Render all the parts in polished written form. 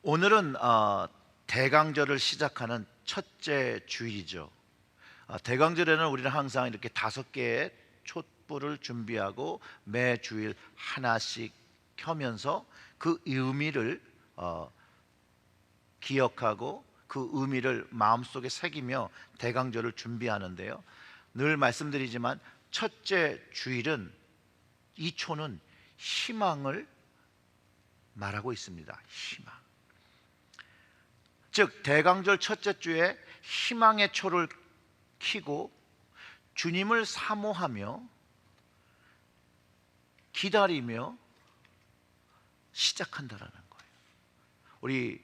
오늘은 대강절을 시작하는 첫째 주일이죠. 대강절에는 우리는 항상 이렇게 5개의 촛불을 준비하고 매 주일 하나씩 켜면서 그 의미를 기억하고 그 의미를 마음속에 새기며 대강절을 준비하는데요. 늘 말씀드리지만 첫째 주일은 이 초는 희망을 말하고 있습니다. 희망. 즉 대강절 첫째 주에 희망의 초를 켜고 주님을 사모하며 기다리며 시작한다라는 거예요. 우리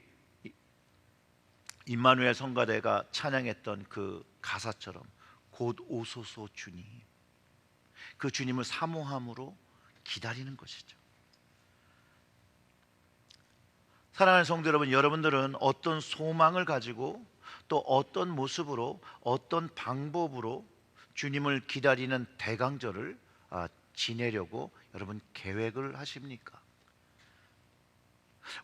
임마누엘 성가대가 찬양했던 그 가사처럼 곧 오소서 주님, 그 주님을 사모함으로 기다리는 것이죠. 사랑하는 성도 여러분, 여러분들은 어떤 소망을 가지고 또 어떤 모습으로 어떤 방법으로 주님을 기다리는 대강절을 지내려고 여러분 계획을 하십니까?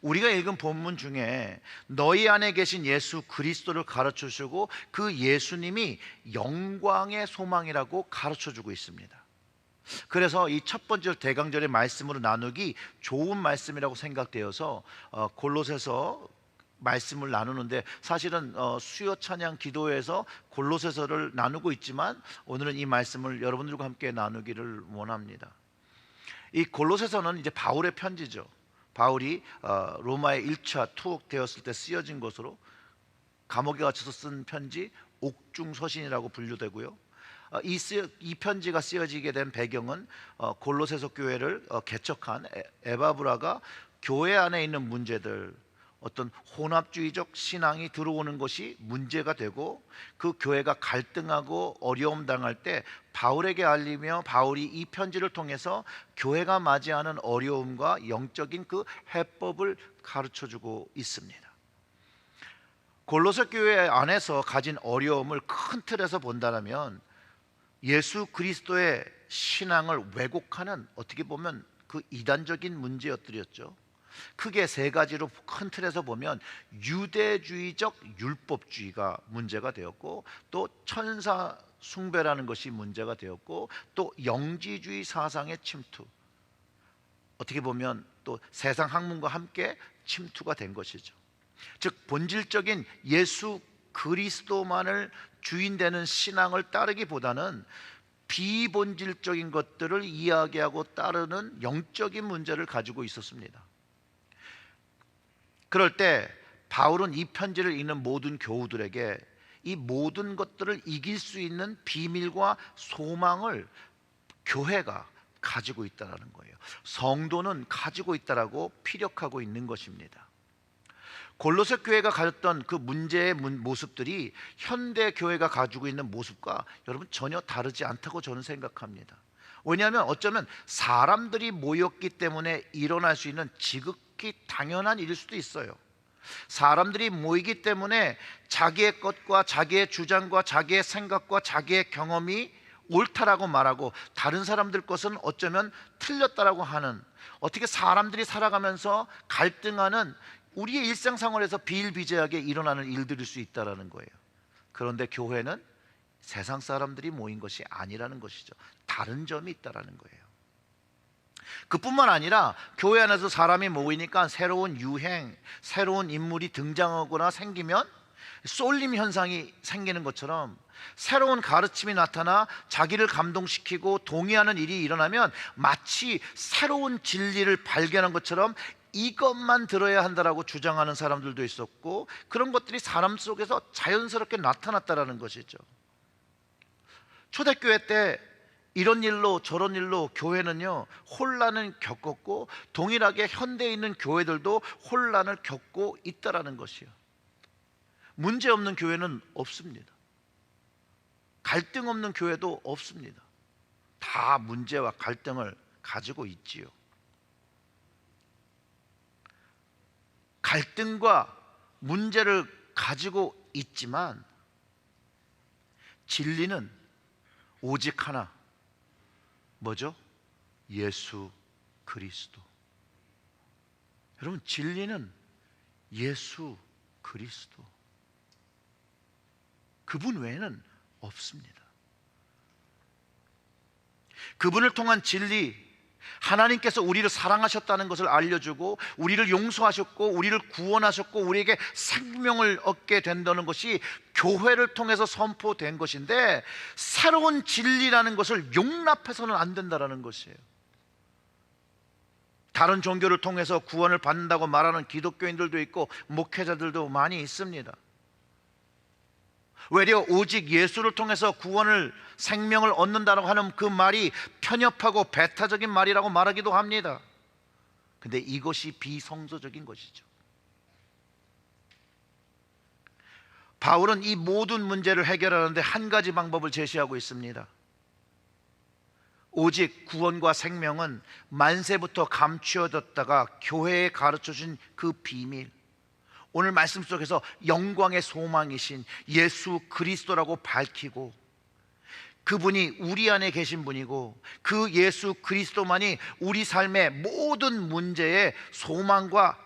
우리가 읽은 본문 중에 너희 안에 계신 예수 그리스도를 가르쳐 주고 그 예수님이 영광의 소망이라고 가르쳐 주고 있습니다. 그래서 이 첫 번째 대강절의 말씀으로 나누기 좋은 말씀이라고 생각되어서 골로새서 말씀을 나누는데, 사실은 수요 찬양 기도회에서 골로새서를 나누고 있지만 오늘은 이 말씀을 여러분들과 함께 나누기를 원합니다. 이 골로새서는 이제 바울의 편지죠. 바울이 로마에 1차 투옥되었을 때 쓰여진 것으로 감옥에 갇혀서 쓴 편지, 옥중서신이라고 분류되고요. 이 편지가 쓰여지게 된 배경은 골로새서 교회를 개척한 에바브라가 교회 안에 있는 문제들, 어떤 혼합주의적 신앙이 들어오는 것이 문제가 되고 그 교회가 갈등하고 어려움 당할 때 바울에게 알리며 바울이 이 편지를 통해서 교회가 맞이하는 어려움과 영적인 그 해법을 가르쳐주고 있습니다. 골로새 교회 안에서 가진 어려움을 큰 틀에서 본다면 예수 그리스도의 신앙을 왜곡하는, 어떻게 보면 그 이단적인 문제였죠. 크게 3가지로 큰 틀에서 보면 유대주의적 율법주의가 문제가 되었고, 또 천사 숭배라는 것이 문제가 되었고, 또 영지주의 사상의 침투, 어떻게 보면 또 세상 학문과 함께 침투가 된 것이죠. 즉 본질적인 예수 그리스도만을 주인 되는 신앙을 따르기보다는 비본질적인 것들을 이야기하고 따르는 영적인 문제를 가지고 있었습니다. 그럴 때 바울은 이 편지를 읽는 모든 교우들에게 이 모든 것들을 이길 수 있는 비밀과 소망을 교회가 가지고 있다는 거예요. 성도는 가지고 있다라고 피력하고 있는 것입니다. 골로새 교회가 가졌던 그 문제의 모습들이 현대 교회가 가지고 있는 모습과 여러분 전혀 다르지 않다고 저는 생각합니다. 왜냐하면 어쩌면 사람들이 모였기 때문에 일어날 수 있는 지극히 당연한 일일 수도 있어요. 사람들이 모이기 때문에 자기의 것과 자기의 주장과 자기의 생각과 자기의 경험이 옳다라고 말하고 다른 사람들 것은 어쩌면 틀렸다라고 하는, 어떻게 사람들이 살아가면서 갈등하는 우리의 일상생활에서 비일비재하게 일어나는 일들일 수 있다는 거예요. 그런데 교회는 세상 사람들이 모인 것이 아니라는 것이죠. 다른 점이 있다는 거예요. 그뿐만 아니라 교회 안에서 사람이 모이니까 새로운 유행, 새로운 인물이 등장하거나 생기면 쏠림 현상이 생기는 것처럼 새로운 가르침이 나타나 자기를 감동시키고 동의하는 일이 일어나면 마치 새로운 진리를 발견한 것처럼 이것만 들어야 한다라고 주장하는 사람들도 있었고, 그런 것들이 사람 속에서 자연스럽게 나타났다라는 것이죠. 초대교회 때 이런 일로 저런 일로 교회는요 혼란을 겪었고, 동일하게 현대에 있는 교회들도 혼란을 겪고 있다라는 것이요. 문제 없는 교회는 없습니다. 갈등 없는 교회도 없습니다. 다 문제와 갈등을 가지고 있지요. 갈등과 문제를 가지고 있지만 진리는 오직 하나, 뭐죠? 예수 그리스도. 여러분 진리는 예수 그리스도, 그분 외에는 없습니다. 그분을 통한 진리, 하나님께서 우리를 사랑하셨다는 것을 알려주고 우리를 용서하셨고 우리를 구원하셨고 우리에게 생명을 얻게 된다는 것이 교회를 통해서 선포된 것인데, 새로운 진리라는 것을 용납해서는 안 된다는 것이에요. 다른 종교를 통해서 구원을 받는다고 말하는 기독교인들도 있고 목회자들도 많이 있습니다. 외려 오직 예수를 통해서 구원을, 생명을 얻는다고 하는 그 말이 편협하고 배타적인 말이라고 말하기도 합니다. 근데 이것이 비성서적인 것이죠. 바울은 이 모든 문제를 해결하는데 한 가지 방법을 제시하고 있습니다. 오직 구원과 생명은 만세부터 감추어졌다가 교회에 가르쳐준 그 비밀, 오늘 말씀 속에서 영광의 소망이신 예수 그리스도라고 밝히고, 그분이 우리 안에 계신 분이고 그 예수 그리스도만이 우리 삶의 모든 문제의 소망과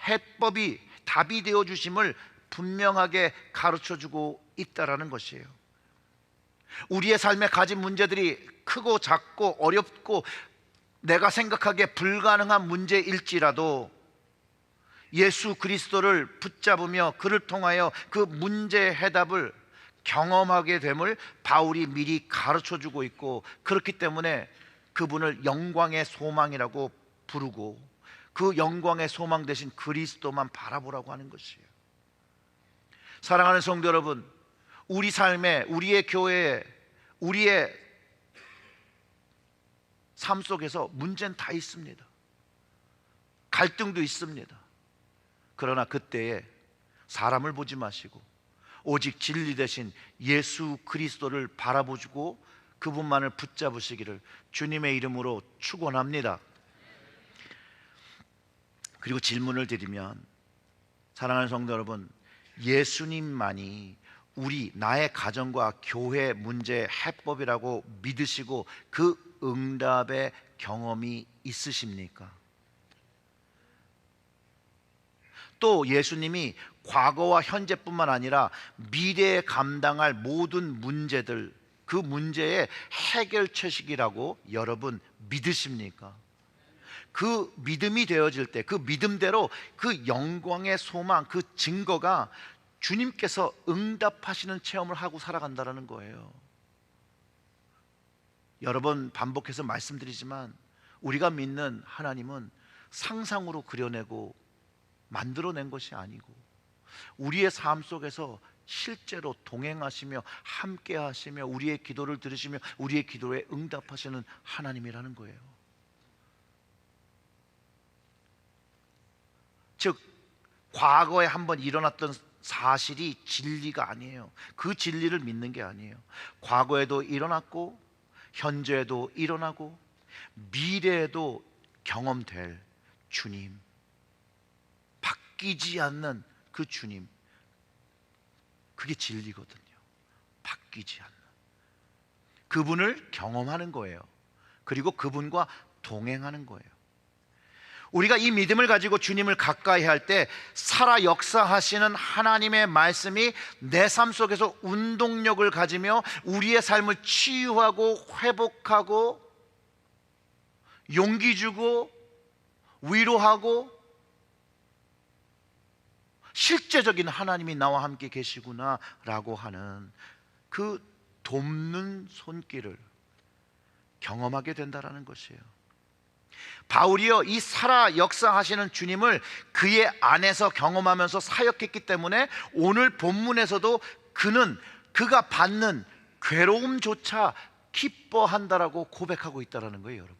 해법이, 답이 되어 주심을 분명하게 가르쳐주고 있다라는 것이에요. 우리의 삶에 가진 문제들이 크고 작고 어렵고 내가 생각하기에 불가능한 문제일지라도 예수 그리스도를 붙잡으며 그를 통하여 그 문제의 해답을 경험하게 됨을 바울이 미리 가르쳐주고 있고, 그렇기 때문에 그분을 영광의 소망이라고 부르고 그 영광의 소망 대신 그리스도만 바라보라고 하는 것이에요. 사랑하는 성도 여러분, 우리 삶에, 우리의 교회에, 우리의 삶 속에서 문제는 다 있습니다. 갈등도 있습니다. 그러나 그때에 사람을 보지 마시고 오직 진리 대신 예수 그리스도를 바라보시고 그분만을 붙잡으시기를 주님의 이름으로 축원합니다. 그리고 질문을 드리면, 사랑하는 성도 여러분, 예수님만이 나의 가정과 교회 문제의 해법이라고 믿으시고 그 응답의 경험이 있으십니까? 또 예수님이 과거와 현재뿐만 아니라 미래에 감당할 모든 문제들, 그 문제의 해결책이라고 여러분 믿으십니까? 그 믿음이 되어질 때, 그 믿음대로 그 영광의 소망, 그 증거가 주님께서 응답하시는 체험을 하고 살아간다는 거예요. 여러 번 반복해서 말씀드리지만 우리가 믿는 하나님은 상상으로 그려내고 만들어낸 것이 아니고 우리의 삶 속에서 실제로 동행하시며 함께 하시며 우리의 기도를 들으시며 우리의 기도에 응답하시는 하나님이라는 거예요. 즉 과거에 한번 일어났던 사실이 진리가 아니에요. 그 진리를 믿는 게 아니에요. 과거에도 일어났고 현재에도 일어나고 미래에도 경험될 주님, 바뀌지 않는 그 주님, 그게 진리거든요. 바뀌지 않는 그분을 경험하는 거예요. 그리고 그분과 동행하는 거예요. 우리가 이 믿음을 가지고 주님을 가까이 할 때 살아 역사하시는 하나님의 말씀이 내 삶 속에서 운동력을 가지며 우리의 삶을 치유하고 회복하고 용기 주고 위로하고, 실제적인 하나님이 나와 함께 계시구나 라고 하는 그 돕는 손길을 경험하게 된다는 것이에요. 바울이요, 이 살아 역사하시는 주님을 그의 안에서 경험하면서 사역했기 때문에 오늘 본문에서도 그가 받는 괴로움조차 기뻐한다라고 고백하고 있다는 거예요. 여러분,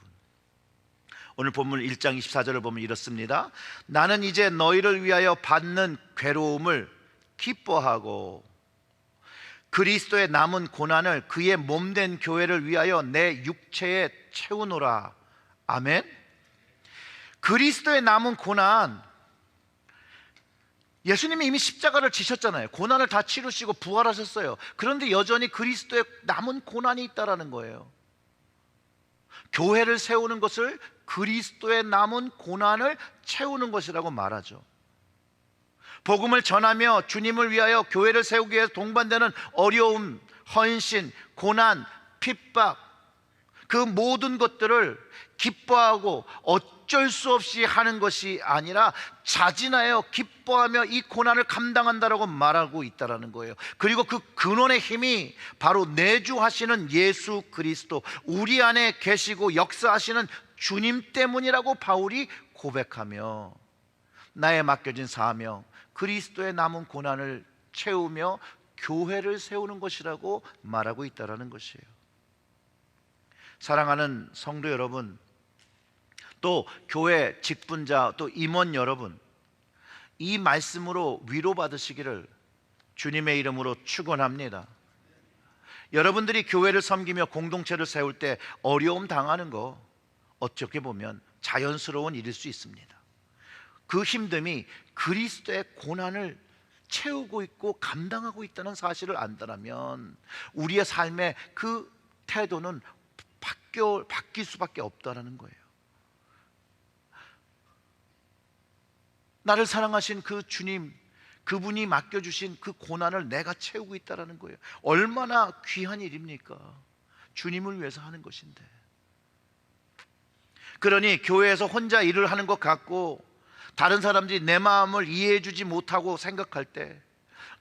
오늘 본문 1장 24절을 보면 이렇습니다. 나는 이제 너희를 위하여 받는 괴로움을 기뻐하고 그리스도의 남은 고난을 그의 몸된 교회를 위하여 내 육체에 채우노라. 아멘. 그리스도의 남은 고난, 예수님이 이미 십자가를 지셨잖아요. 고난을 다 치르시고 부활하셨어요. 그런데 여전히 그리스도의 남은 고난이 있다라는 거예요. 교회를 세우는 것을 그리스도의 남은 고난을 채우는 것이라고 말하죠. 복음을 전하며 주님을 위하여 교회를 세우기 위해서 동반되는 어려움, 헌신, 고난, 핍박, 그 모든 것들을 기뻐하고 어쩔 수 없이 하는 것이 아니라 자진하여 기뻐하며 이 고난을 감당한다라고 말하고 있다라는 거예요. 그리고 그 근원의 힘이 바로 내주하시는 예수 그리스도, 우리 안에 계시고 역사하시는 주님 때문이라고 바울이 고백하며 나의 맡겨진 사명, 그리스도의 남은 고난을 채우며 교회를 세우는 것이라고 말하고 있다라는 것이에요. 사랑하는 성도 여러분, 또 교회 직분자, 또 임원 여러분, 이 말씀으로 위로받으시기를 주님의 이름으로 축원합니다. 여러분들이 교회를 섬기며 공동체를 세울 때 어려움 당하는 거 어떻게 보면 자연스러운 일일 수 있습니다. 그 힘듦이 그리스도의 고난을 채우고 있고 감당하고 있다는 사실을 안다면 우리의 삶의 그 태도는 바뀔 수밖에 없다는 거예요. 나를 사랑하신 그 주님, 그분이 맡겨주신 그 고난을 내가 채우고 있다는 거예요. 얼마나 귀한 일입니까? 주님을 위해서 하는 것인데. 그러니 교회에서 혼자 일을 하는 것 같고 다른 사람들이 내 마음을 이해해 주지 못하고 생각할 때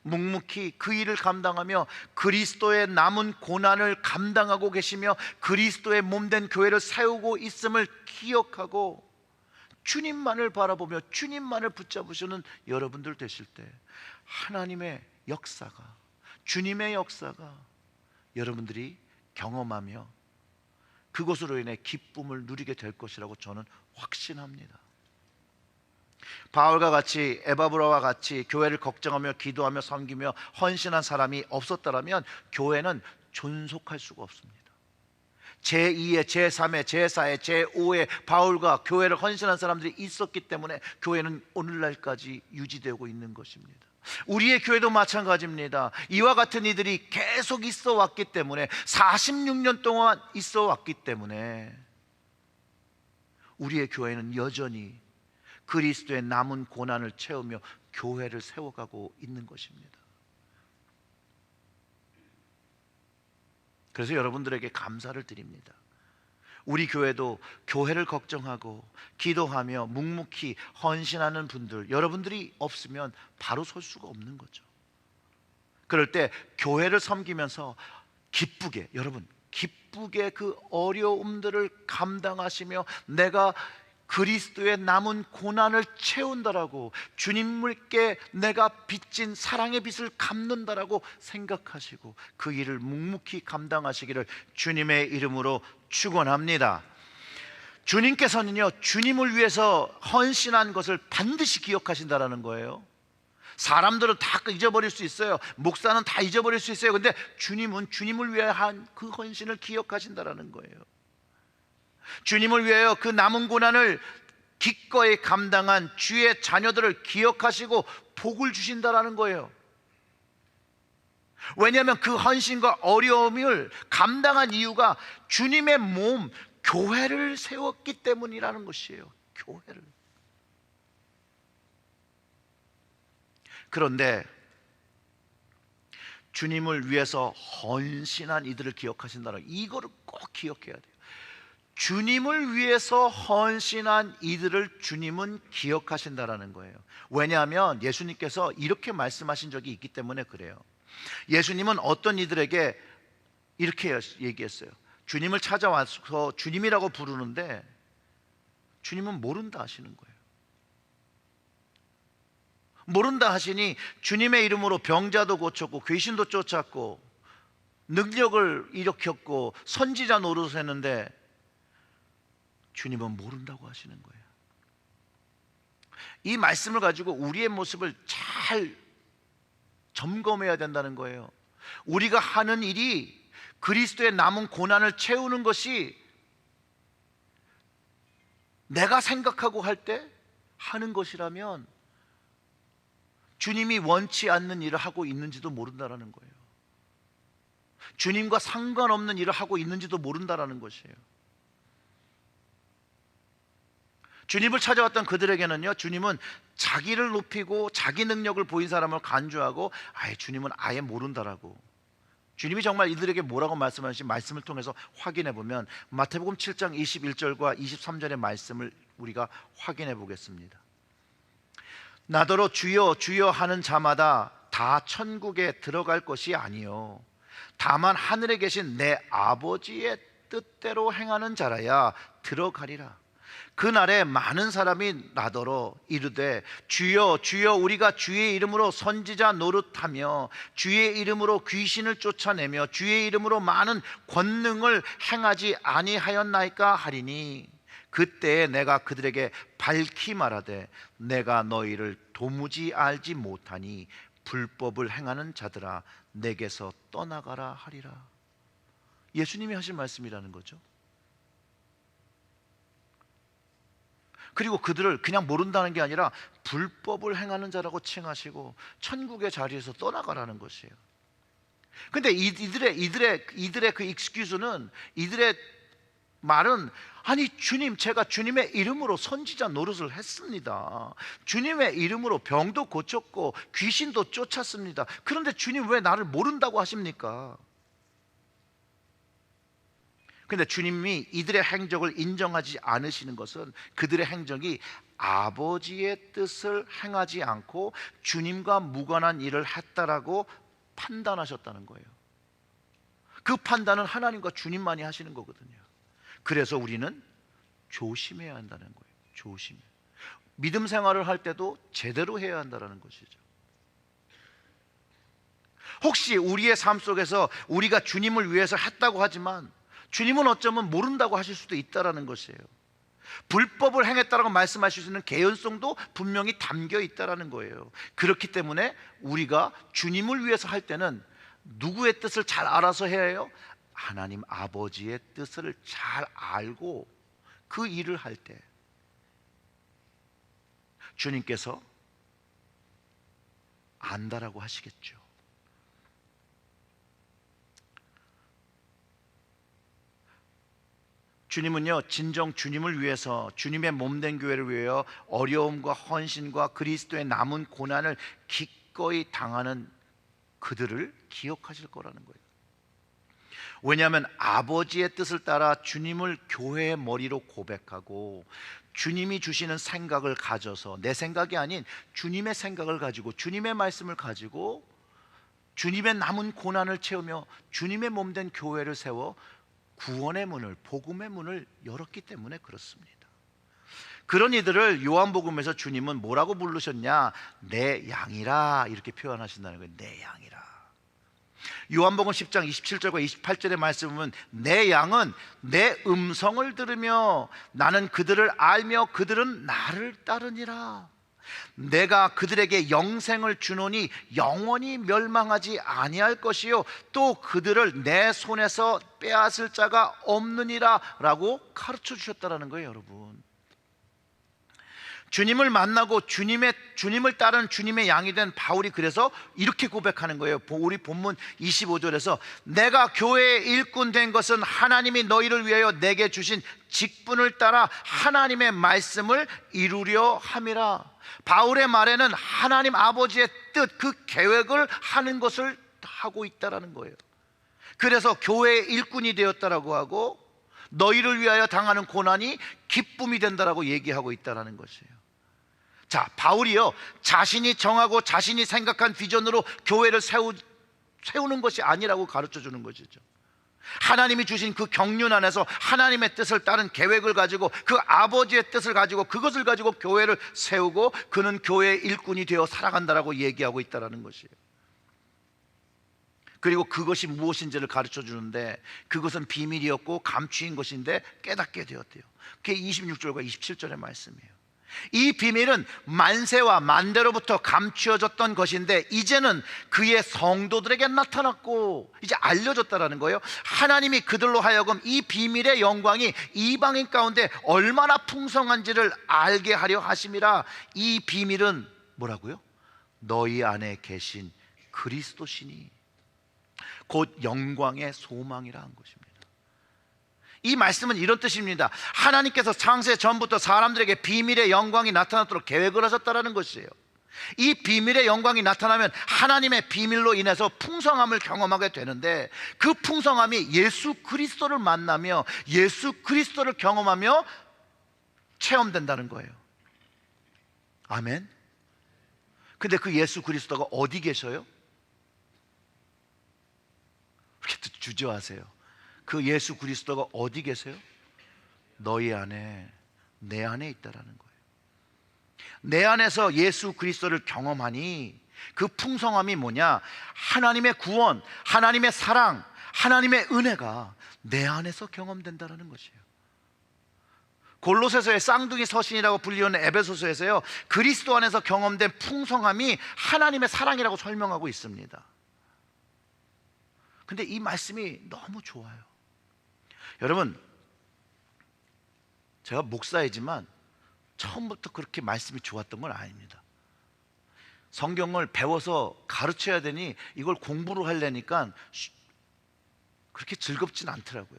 묵묵히 그 일을 감당하며 그리스도의 남은 고난을 감당하고 계시며 그리스도의 몸된 교회를 세우고 있음을 기억하고 주님만을 바라보며 주님만을 붙잡으시는 여러분들 되실 때 하나님의 역사가, 주님의 역사가 여러분들이 경험하며 그것으로 인해 기쁨을 누리게 될 것이라고 저는 확신합니다. 바울과 같이, 에바브라와 같이 교회를 걱정하며 기도하며 섬기며 헌신한 사람이 없었다면 교회는 존속할 수가 없습니다. 제2의, 제3의, 제4의, 제5의 바울과 교회를 헌신한 사람들이 있었기 때문에 교회는 오늘날까지 유지되고 있는 것입니다. 우리의 교회도 마찬가지입니다. 이와 같은 이들이 계속 있어 왔기 때문에, 46년 동안 있어 왔기 때문에 우리의 교회는 여전히 그리스도의 남은 고난을 채우며 교회를 세워가고 있는 것입니다. 그래서 여러분들에게 감사를 드립니다. 우리 교회도 교회를 걱정하고 기도하며 묵묵히 헌신하는 분들, 여러분들이 없으면 바로 설 수가 없는 거죠. 그럴 때 교회를 섬기면서 기쁘게, 여러분 기쁘게 그 어려움들을 감당하시며 내가 그리스도의 남은 고난을 채운다라고, 주님께 내가 빚진 사랑의 빚을 갚는다라고 생각하시고 그 일을 묵묵히 감당하시기를 주님의 이름으로 축원합니다. 주님께서는요, 주님을 위해서 헌신한 것을 반드시 기억하신다라는 거예요. 사람들은 다 잊어버릴 수 있어요. 목사는 다 잊어버릴 수 있어요. 근데 주님은 주님을 위해 한 그 헌신을 기억하신다라는 거예요. 주님을 위하여 그 남은 고난을 기꺼이 감당한 주의 자녀들을 기억하시고 복을 주신다라는 거예요. 왜냐하면 그 헌신과 어려움을 감당한 이유가 주님의 몸, 교회를 세웠기 때문이라는 것이에요. 교회를. 그런데 주님을 위해서 헌신한 이들을 기억하신다는, 이거를 꼭 기억해야 돼요. 주님을 위해서 헌신한 이들을 주님은 기억하신다라는 거예요. 왜냐하면 예수님께서 이렇게 말씀하신 적이 있기 때문에 그래요. 예수님은 어떤 이들에게 이렇게 얘기했어요. 주님을 찾아와서 주님이라고 부르는데 주님은 모른다 하시는 거예요. 모른다 하시니 주님의 이름으로 병자도 고쳤고 귀신도 쫓았고 능력을 일으켰고 선지자 노릇을 했는데 주님은 모른다고 하시는 거예요. 이 말씀을 가지고 우리의 모습을 잘 점검해야 된다는 거예요. 우리가 하는 일이 그리스도의 남은 고난을 채우는 것이 내가 생각하고 할 때 하는 것이라면 주님이 원치 않는 일을 하고 있는지도 모른다라는 거예요. 주님과 상관없는 일을 하고 있는지도 모른다라는 것이에요. 주님을 찾아왔던 그들에게는요, 주님은 자기를 높이고 자기 능력을 보인 사람을 간주하고 아예 주님은 아예 모른다라고. 주님이 정말 이들에게 뭐라고 말씀하시는지 말씀을 통해서 확인해 보면 마태복음 7장 21절과 23절의 말씀을 우리가 확인해 보겠습니다. 나더러 주여 주여 하는 자마다 다 천국에 들어갈 것이 아니요 다만 하늘에 계신 내 아버지의 뜻대로 행하는 자라야 들어가리라. 그날에 많은 사람이 나더러 이르되 주여 주여 우리가 주의 이름으로 선지자 노릇하며 주의 이름으로 귀신을 쫓아내며 주의 이름으로 많은 권능을 행하지 아니하였나이까 하리니 그때에 내가 그들에게 밝히 말하되 내가 너희를 도무지 알지 못하니 불법을 행하는 자들아 내게서 떠나가라 하리라. 예수님이 하신 말씀이라는 거죠. 그리고 그들을 그냥 모른다는 게 아니라 불법을 행하는 자라고 칭하시고 천국의 자리에서 떠나가라는 것이에요. 근데 이들의 그 익스큐즈는, 이들의 말은 아니 주님, 제가 주님의 이름으로 선지자 노릇을 했습니다. 주님의 이름으로 병도 고쳤고 귀신도 쫓았습니다. 그런데 주님 왜 나를 모른다고 하십니까? 근데 주님이 이들의 행적을 인정하지 않으시는 것은 그들의 행적이 아버지의 뜻을 행하지 않고 주님과 무관한 일을 했다라고 판단하셨다는 거예요. 그 판단은 하나님과 주님만이 하시는 거거든요. 그래서 우리는 조심해야 한다는 거예요. 조심. 믿음 생활을 할 때도 제대로 해야 한다는 것이죠. 혹시 우리의 삶 속에서 우리가 주님을 위해서 했다고 하지만 주님은 어쩌면 모른다고 하실 수도 있다는 것이에요. 불법을 행했다라고 말씀하실 수 있는 개연성도 분명히 담겨 있다는 거예요. 그렇기 때문에 우리가 주님을 위해서 할 때는 누구의 뜻을 잘 알아서 해야 해요? 하나님 아버지의 뜻을 잘 알고 그 일을 할 때 주님께서 안다라고 하시겠죠. 주님은요, 진정 주님을 위해서, 주님의 몸된 교회를 위하여 어려움과 헌신과 그리스도의 남은 고난을 기꺼이 당하는 그들을 기억하실 거라는 거예요. 왜냐하면 아버지의 뜻을 따라 주님을 교회의 머리로 고백하고 주님이 주시는 생각을 가져서, 내 생각이 아닌 주님의 생각을 가지고 주님의 말씀을 가지고 주님의 남은 고난을 채우며 주님의 몸된 교회를 세워 구원의 문을, 복음의 문을 열었기 때문에 그렇습니다. 그런 이들을 요한복음에서 주님은 뭐라고 부르셨냐? 내 양이라, 이렇게 표현하신다는 거예요. 내 양이라. 요한복음 10장 27절과 28절의 말씀은 내 양은 내 음성을 들으며 나는 그들을 알며 그들은 나를 따르니라. 내가 그들에게 영생을 주노니 영원히 멸망하지 아니할 것이요 또 그들을 내 손에서 빼앗을 자가 없느니라 라고 가르쳐 주셨다는 거예요. 여러분, 주님을 만나고 주님을 따른 주님의 양이 된 바울이 그래서 이렇게 고백하는 거예요. 우리 본문 25절에서 내가 교회의 일꾼 된 것은 하나님이 너희를 위하여 내게 주신 직분을 따라 하나님의 말씀을 이루려 함이라. 바울의 말에는 하나님 아버지의 뜻, 그 계획을 하는 것을 하고 있다라는 거예요. 그래서 교회의 일꾼이 되었다라고 하고 너희를 위하여 당하는 고난이 기쁨이 된다라고 얘기하고 있다라는 것이에요. 자, 바울이요, 자신이 정하고 자신이 생각한 비전으로 교회를 세우는 것이 아니라고 가르쳐 주는 것이죠. 하나님이 주신 그 경륜 안에서 하나님의 뜻을 따른 계획을 가지고 그 아버지의 뜻을 가지고 그것을 가지고 교회를 세우고 그는 교회의 일꾼이 되어 살아간다라고 얘기하고 있다는 것이에요. 그리고 그것이 무엇인지를 가르쳐 주는데 그것은 비밀이었고 감추인 것인데 깨닫게 되었대요. 그게 26절과 27절의 말씀이에요. 이 비밀은 만세와 만대로부터 감추어졌던 것인데 이제는 그의 성도들에게 나타났고 이제 알려졌다라는 거예요. 하나님이 그들로 하여금 이 비밀의 영광이 이방인 가운데 얼마나 풍성한지를 알게 하려 하심이라. 이 비밀은 뭐라고요? 너희 안에 계신 그리스도시니 곧 영광의 소망이라 한 것입니다. 이 말씀은 이런 뜻입니다. 하나님께서 창세 전부터 사람들에게 비밀의 영광이 나타나도록 계획을 하셨다는 것이에요. 이 비밀의 영광이 나타나면 하나님의 비밀로 인해서 풍성함을 경험하게 되는데, 그 풍성함이 예수 그리스도를 만나며 예수 그리스도를 경험하며 체험된다는 거예요. 아멘. 근데 그 예수 그리스도가 어디 계셔요? 이렇게 주저하세요. 그 예수 그리스도가 어디 계세요? 너희 안에, 내 안에 있다라는 거예요. 내 안에서 예수 그리스도를 경험하니 그 풍성함이 뭐냐? 하나님의 구원, 하나님의 사랑, 하나님의 은혜가 내 안에서 경험된다는 것이에요. 골로새서의 쌍둥이 서신이라고 불리우는 에베소서에서요, 그리스도 안에서 경험된 풍성함이 하나님의 사랑이라고 설명하고 있습니다. 근데 이 말씀이 너무 좋아요. 여러분, 제가 목사이지만 처음부터 그렇게 말씀이 좋았던 건 아닙니다. 성경을 배워서 가르쳐야 되니 이걸 공부를 하려니까 그렇게 즐겁진 않더라고요.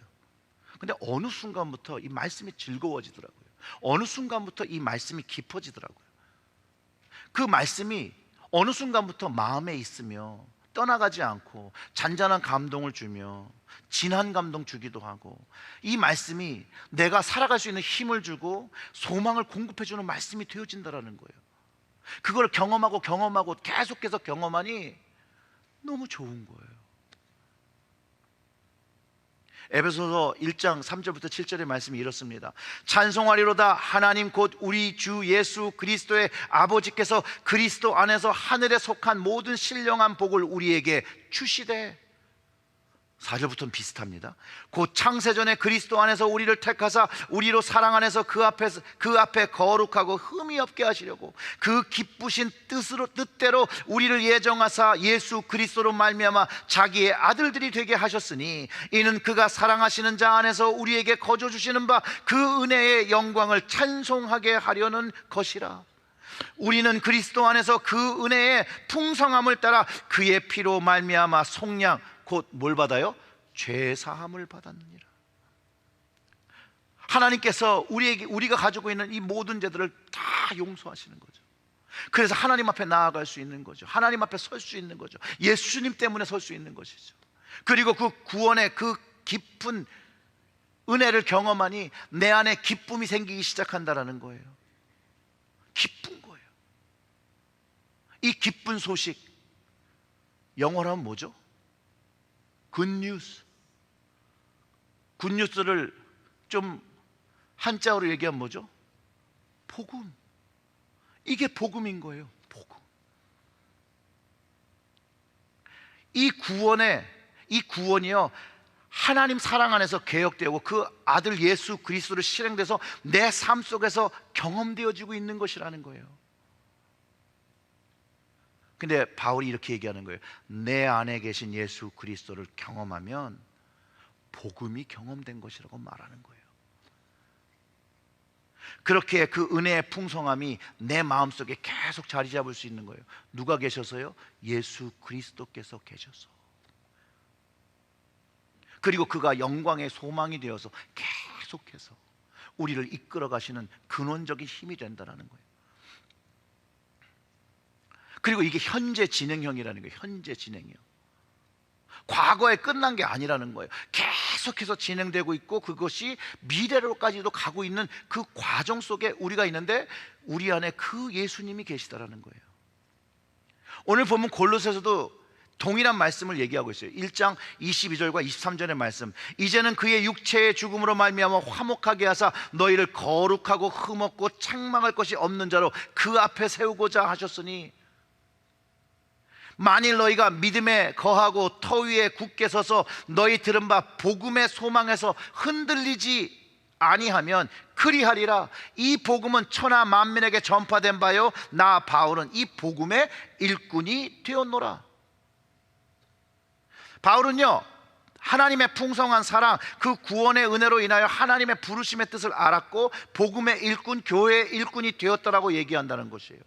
근데 어느 순간부터 이 말씀이 즐거워지더라고요. 어느 순간부터 이 말씀이 깊어지더라고요. 그 말씀이 어느 순간부터 마음에 있으며 떠나가지 않고 잔잔한 감동을 주며 진한 감동 주기도 하고, 이 말씀이 내가 살아갈 수 있는 힘을 주고 소망을 공급해주는 말씀이 되어진다는 거예요. 그걸 경험하고 계속해서 경험하니 너무 좋은 거예요. 에베소서 1장 3절부터 7절의 말씀이 이렇습니다. 찬송하리로다 하나님 곧 우리 주 예수 그리스도의 아버지께서 그리스도 안에서 하늘에 속한 모든 신령한 복을 우리에게 주시되. 4절부터는 비슷합니다. 곧 창세전에 그리스도 안에서 우리를 택하사 우리로 사랑 안에서 그 앞에 거룩하고 흠이 없게 하시려고 그 기쁘신 뜻대로 우리를 예정하사 예수 그리스도로 말미암아 자기의 아들들이 되게 하셨으니, 이는 그가 사랑하시는 자 안에서 우리에게 거저 주시는 바 그 은혜의 영광을 찬송하게 하려는 것이라. 우리는 그리스도 안에서 그 은혜의 풍성함을 따라 그의 피로 말미암아 속량, 곧 뭘 받아요? 죄 사함을 받았느니라. 하나님께서 우리가 가지고 있는 이 모든 죄들을 다 용서하시는 거죠. 그래서 하나님 앞에 나아갈 수 있는 거죠. 하나님 앞에 설 수 있는 거죠. 예수님 때문에 설 수 있는 것이죠. 그리고 그 구원의 그 깊은 은혜를 경험하니 내 안에 기쁨이 생기기 시작한다라는 거예요. 기쁜 거예요. 이 기쁜 소식, 영어로 하면 뭐죠? 굿뉴스. 굿뉴스를 좀 한자어로 얘기하면 뭐죠? 복음. 이게 복음인 거예요. 복음. 이 구원이요, 하나님 사랑 안에서 개혁되고 그 아들 예수 그리스도를 실행돼서 내 삶 속에서 경험되어지고 있는 것이라는 거예요. 근데 바울이 이렇게 얘기하는 거예요. 내 안에 계신 예수 그리스도를 경험하면 복음이 경험된 것이라고 말하는 거예요. 그렇게 그 은혜의 풍성함이 내 마음속에 계속 자리 잡을 수 있는 거예요. 누가 계셔서요? 예수 그리스도께서 계셔서. 그리고 그가 영광의 소망이 되어서 계속해서 우리를 이끌어 가시는 근원적인 힘이 된다는 거예요. 그리고 이게 현재 진행형이라는 거예요. 현재 진행형. 과거에 끝난 게 아니라는 거예요. 계속해서 진행되고 있고 그것이 미래로까지도 가고 있는 그 과정 속에 우리가 있는데 우리 안에 그 예수님이 계시다라는 거예요. 오늘 보면 골로새서도 동일한 말씀을 얘기하고 있어요. 1장 22절과 23절의 말씀. 이제는 그의 육체의 죽음으로 말미암아 화목하게 하사 너희를 거룩하고 흠없고 책망할 것이 없는 자로 그 앞에 세우고자 하셨으니, 만일 너희가 믿음에 거하고 터 위에 굳게 서서 너희 들은 바 복음의 소망에서 흔들리지 아니하면 그리하리라. 이 복음은 천하 만민에게 전파된 바요 나 바울은 이 복음의 일꾼이 되었노라. 바울은요, 하나님의 풍성한 사랑, 그 구원의 은혜로 인하여 하나님의 부르심의 뜻을 알았고 복음의 일꾼, 교회의 일꾼이 되었다라고 얘기한다는 것이에요.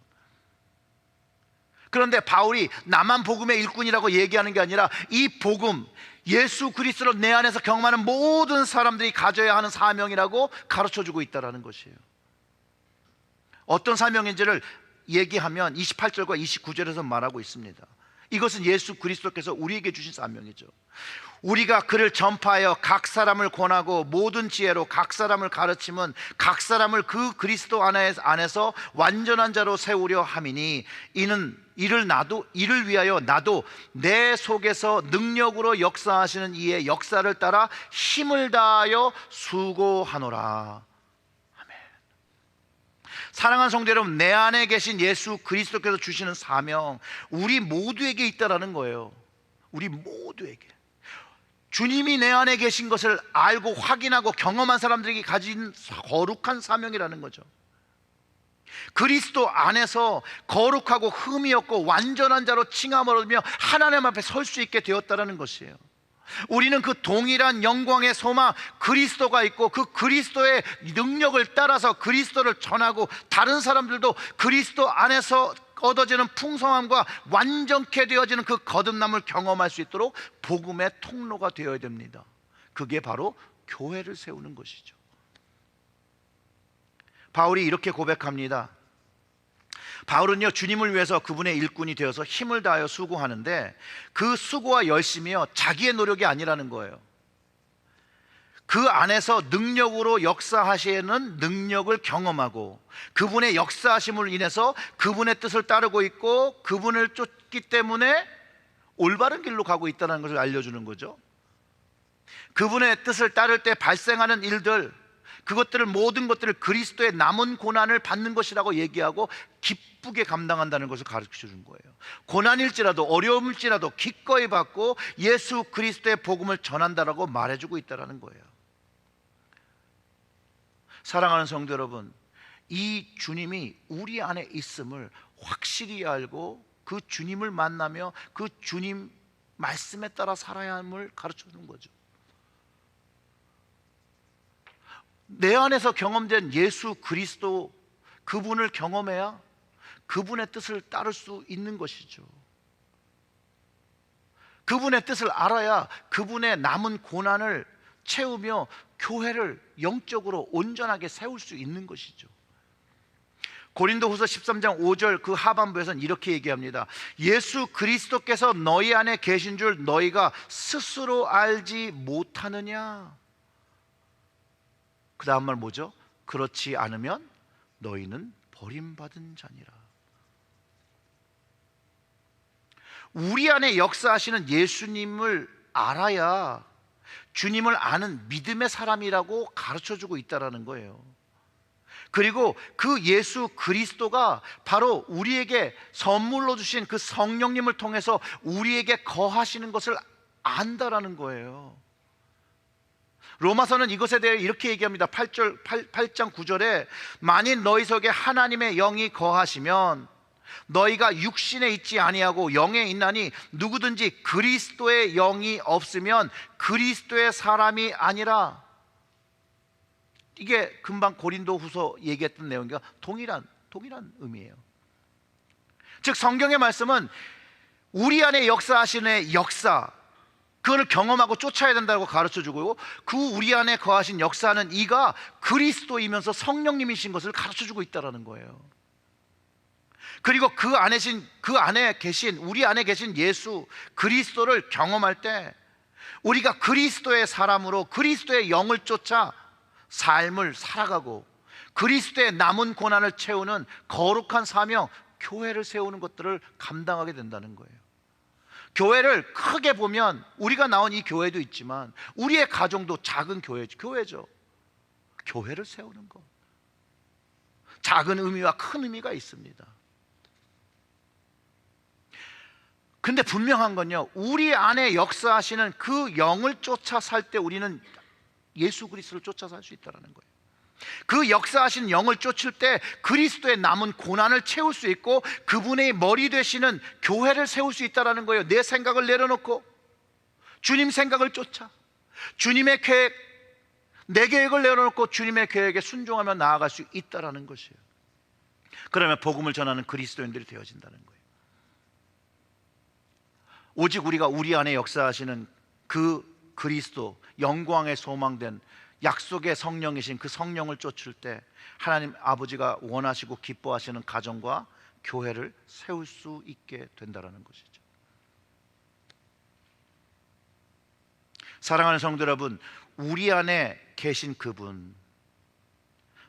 그런데 바울이 나만 복음의 일꾼이라고 얘기하는 게 아니라 이 복음, 예수 그리스도를 내 안에서 경험하는 모든 사람들이 가져야 하는 사명이라고 가르쳐주고 있다는 것이에요. 어떤 사명인지를 얘기하면 28절과 29절에서 말하고 있습니다. 이것은 예수 그리스도께서 우리에게 주신 사명이죠. 우리가 그를 전파하여 각 사람을 권하고 모든 지혜로 각 사람을 가르치면 각 사람을 그 그리스도 안에서 완전한 자로 세우려 함이니 이를 위하여 나도 내 속에서 능력으로 역사하시는 이의 역사를 따라 힘을 다하여 수고하노라. 사랑하는 성도 여러분, 내 안에 계신 예수 그리스도께서 주시는 사명, 우리 모두에게 있다라는 거예요. 우리 모두에게. 주님이 내 안에 계신 것을 알고 확인하고 경험한 사람들에게 가진 거룩한 사명이라는 거죠. 그리스도 안에서 거룩하고 흠이 없고 완전한 자로 칭함을 얻으며 하나님 앞에 설 수 있게 되었다는 것이에요. 우리는 그 동일한 영광의 소망 그리스도가 있고 그 그리스도의 능력을 따라서 그리스도를 전하고 다른 사람들도 그리스도 안에서 얻어지는 풍성함과 완전케 되어지는 그 거듭남을 경험할 수 있도록 복음의 통로가 되어야 됩니다. 그게 바로 교회를 세우는 것이죠. 바울이 이렇게 고백합니다. 바울은요, 주님을 위해서 그분의 일꾼이 되어서 힘을 다하여 수고하는데 그 수고와 열심이요 자기의 노력이 아니라는 거예요. 그 안에서 능력으로 역사하시는 능력을 경험하고 그분의 역사하심을 인해서 그분의 뜻을 따르고 있고 그분을 쫓기 때문에 올바른 길로 가고 있다는 것을 알려주는 거죠. 그분의 뜻을 따를 때 발생하는 일들, 그것들을 모든 것들을 그리스도의 남은 고난을 받는 것이라고 얘기하고 기쁘게 감당한다는 것을 가르쳐 주는 거예요. 고난일지라도 어려움일지라도 기꺼이 받고 예수 그리스도의 복음을 전한다라고 말해주고 있다는 거예요. 사랑하는 성도 여러분, 이 주님이 우리 안에 있음을 확실히 알고 그 주님을 만나며 그 주님 말씀에 따라 살아야 함을 가르쳐 주는 거죠. 내 안에서 경험된 예수 그리스도, 그분을 경험해야 그분의 뜻을 따를 수 있는 것이죠. 그분의 뜻을 알아야 그분의 남은 고난을 채우며 교회를 영적으로 온전하게 세울 수 있는 것이죠. 고린도후서 13장 5절 그 하반부에서는 이렇게 얘기합니다. 예수 그리스도께서 너희 안에 계신 줄 너희가 스스로 알지 못하느냐. 그 다음 말 뭐죠? 그렇지 않으면 너희는 버림받은 자니라. 우리 안에 역사하시는 예수님을 알아야 주님을 아는 믿음의 사람이라고 가르쳐주고 있다는 거예요. 그리고 그 예수 그리스도가 바로 우리에게 선물로 주신 그 성령님을 통해서 우리에게 거하시는 것을 안다라는 거예요. 로마서는 이것에 대해 이렇게 얘기합니다. 8장 9절에 만일 너희 속에 하나님의 영이 거하시면 너희가 육신에 있지 아니하고 영에 있나니 누구든지 그리스도의 영이 없으면 그리스도의 사람이 아니라. 이게 금방 고린도후서 얘기했던 내용과 동일한 의미예요. 즉 성경의 말씀은 우리 안에 역사하시는 역사, 그걸 경험하고 쫓아야 된다고 가르쳐주고 그 우리 안에 거하신 역사는 이가 그리스도이면서 성령님이신 것을 가르쳐주고 있다는 거예요. 그리고 그 안에 계신 우리 안에 계신 예수 그리스도를 경험할 때 우리가 그리스도의 사람으로 그리스도의 영을 쫓아 삶을 살아가고 그리스도의 남은 고난을 채우는 거룩한 사명, 교회를 세우는 것들을 감당하게 된다는 거예요. 교회를 크게 보면 우리가 나온 이 교회도 있지만 우리의 가정도 작은 교회죠. 교회를 세우는 것, 작은 의미와 큰 의미가 있습니다. 근데 분명한 건요, 우리 안에 역사하시는 그 영을 쫓아 살 때 우리는 예수 그리스도를 쫓아 살 수 있다는 거예요. 그 역사하신 영을 쫓을 때 그리스도의 남은 고난을 채울 수 있고 그분의 머리 되시는 교회를 세울 수 있다는 거예요. 내 생각을 내려놓고 주님 생각을 쫓아 주님의 계획, 내 계획을 내려놓고 주님의 계획에 순종하며 나아갈 수 있다는 것이에요. 그러면 복음을 전하는 그리스도인들이 되어진다는 거예요. 오직 우리가 우리 안에 역사하시는 그 그리스도, 영광의 소망된 약속의 성령이신 그 성령을 쫓을 때 하나님 아버지가 원하시고 기뻐하시는 가정과 교회를 세울 수 있게 된다는 것이죠. 사랑하는 성도 여러분, 우리 안에 계신 그분,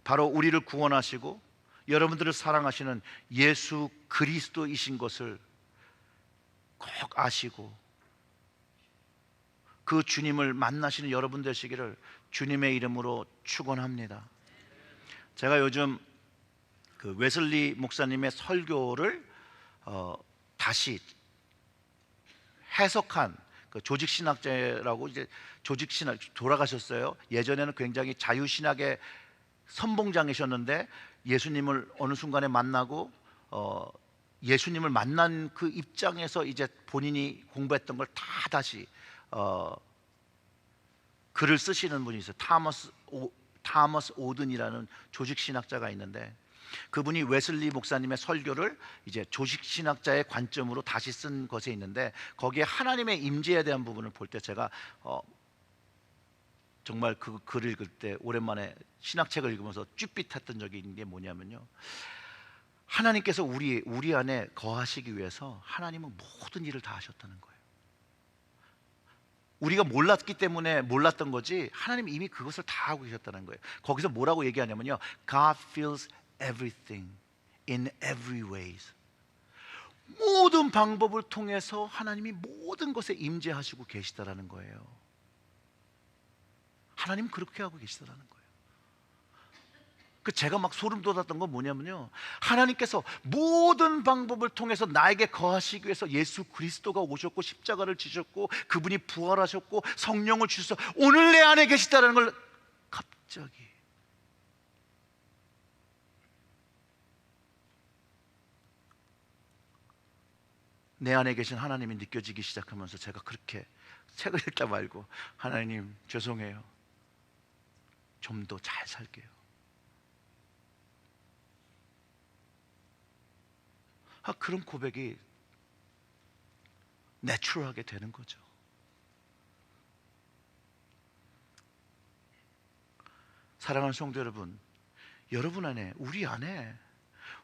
바로 우리를 구원하시고 여러분들을 사랑하시는 예수 그리스도이신 것을 꼭 아시고 그 주님을 만나시는 여러분 되시기를 주님의 이름으로 축원합니다. 제가 요즘 그 웨슬리 목사님의 설교를 다시 해석한 그 조직신학자라고, 이제 조직신학 돌아가셨어요. 예전에는 굉장히 자유신학의 선봉장이셨는데 예수님을 어느 순간에 만나고 예수님을 만난 그 입장에서 이제 본인이 공부했던 걸 다 다시 글을 쓰시는 분이 있어요. 타머스 오든이라는 조직신학자가 있는데 그분이 웨슬리 목사님의 설교를 이제 조직신학자의 관점으로 다시 쓴 것에 있는데 거기에 하나님의 임재에 대한 부분을 볼 때 제가 정말 그 글을 읽을 때 오랜만에 신학책을 읽으면서 쭈삣했던 적이 있는 게 뭐냐면요, 하나님께서 우리 안에 거하시기 위해서 하나님은 모든 일을 다 하셨다는 거예요. 우리가 몰랐기 때문에 몰랐던 거지 하나님이 이미 그것을 다 하고 계셨다는 거예요. 거기서 뭐라고 얘기하냐면요, God fills everything in every ways. 모든 방법을 통해서 하나님이 모든 것에 임재하시고 계시다라는 거예요. 하나님 그렇게 하고 계시다라는 거예요. 제가 막 소름 돋았던 건 뭐냐면요, 하나님께서 모든 방법을 통해서 나에게 거하시기 위해서 예수 그리스도가 오셨고 십자가를 지셨고 그분이 부활하셨고 성령을 주셔서 오늘 내 안에 계시다는 걸 갑자기 내 안에 계신 하나님이 느껴지기 시작하면서 제가 그렇게 책을 읽다 말고 하나님 죄송해요, 좀 더 잘 살게요. 그런 고백이 내추럴하게 되는 거죠. 사랑하는 성도 여러분, 여러분 안에, 우리 안에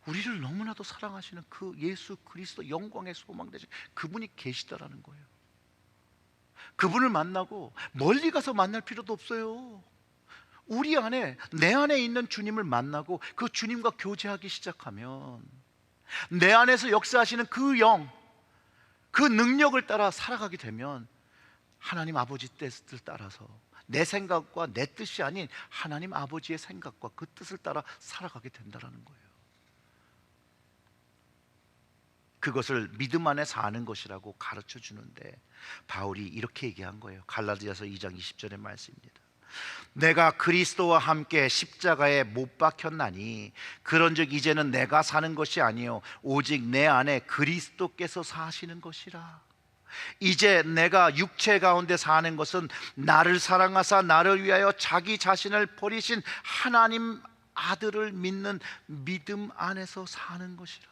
우리를 너무나도 사랑하시는 그 예수 그리스도 영광의 소망 되신 그분이 계시다라는 거예요. 그분을 만나고 멀리 가서 만날 필요도 없어요. 우리 안에, 내 안에 있는 주님을 만나고 그 주님과 교제하기 시작하면 내 안에서 역사하시는 그 영, 그 능력을 따라 살아가게 되면 하나님 아버지 뜻을 따라서 내 생각과 내 뜻이 아닌 하나님 아버지의 생각과 그 뜻을 따라 살아가게 된다는 거예요. 그것을 믿음 안에 사는 것이라고 가르쳐 주는데 바울이 이렇게 얘기한 거예요. 갈라디아서 2장 20절의 말씀입니다. 내가 그리스도와 함께 십자가에 못 박혔나니 그런즉 이제는 내가 사는 것이 아니요 오직 내 안에 그리스도께서 사시는 것이라. 이제 내가 육체 가운데 사는 것은 나를 사랑하사 나를 위하여 자기 자신을 버리신 하나님 아들을 믿는 믿음 안에서 사는 것이라.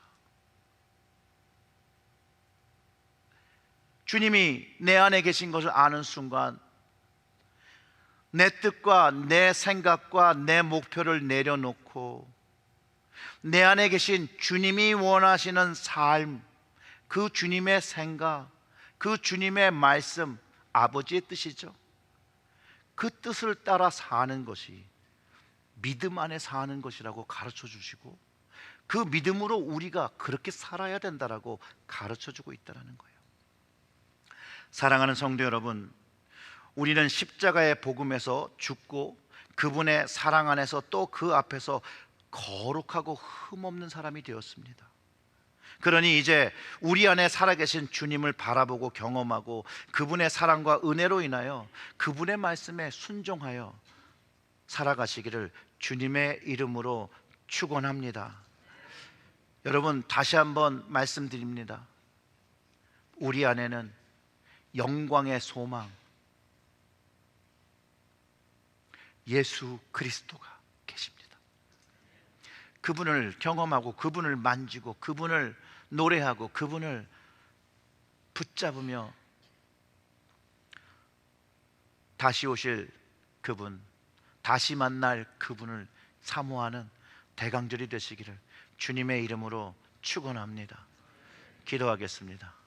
주님이 내 안에 계신 것을 아는 순간 내 뜻과 내 생각과 내 목표를 내려놓고 내 안에 계신 주님이 원하시는 삶, 그 주님의 생각, 그 주님의 말씀, 아버지의 뜻이죠. 그 뜻을 따라 사는 것이 믿음 안에 사는 것이라고 가르쳐 주시고 그 믿음으로 우리가 그렇게 살아야 된다라고 가르쳐 주고 있다는 거예요. 사랑하는 성도 여러분, 우리는 십자가의 복음에서 죽고 그분의 사랑 안에서 또 그 앞에서 거룩하고 흠없는 사람이 되었습니다. 그러니 이제 우리 안에 살아계신 주님을 바라보고 경험하고 그분의 사랑과 은혜로 인하여 그분의 말씀에 순종하여 살아가시기를 주님의 이름으로 축원합니다. 여러분, 다시 한번 말씀드립니다. 우리 안에는 영광의 소망, 예수 그리스도가 계십니다. 그분을 경험하고 그분을 만지고 그분을 노래하고 그분을 붙잡으며 다시 오실 그분, 다시 만날 그분을 사모하는 대강절이 되시기를 주님의 이름으로 축원합니다. 기도하겠습니다.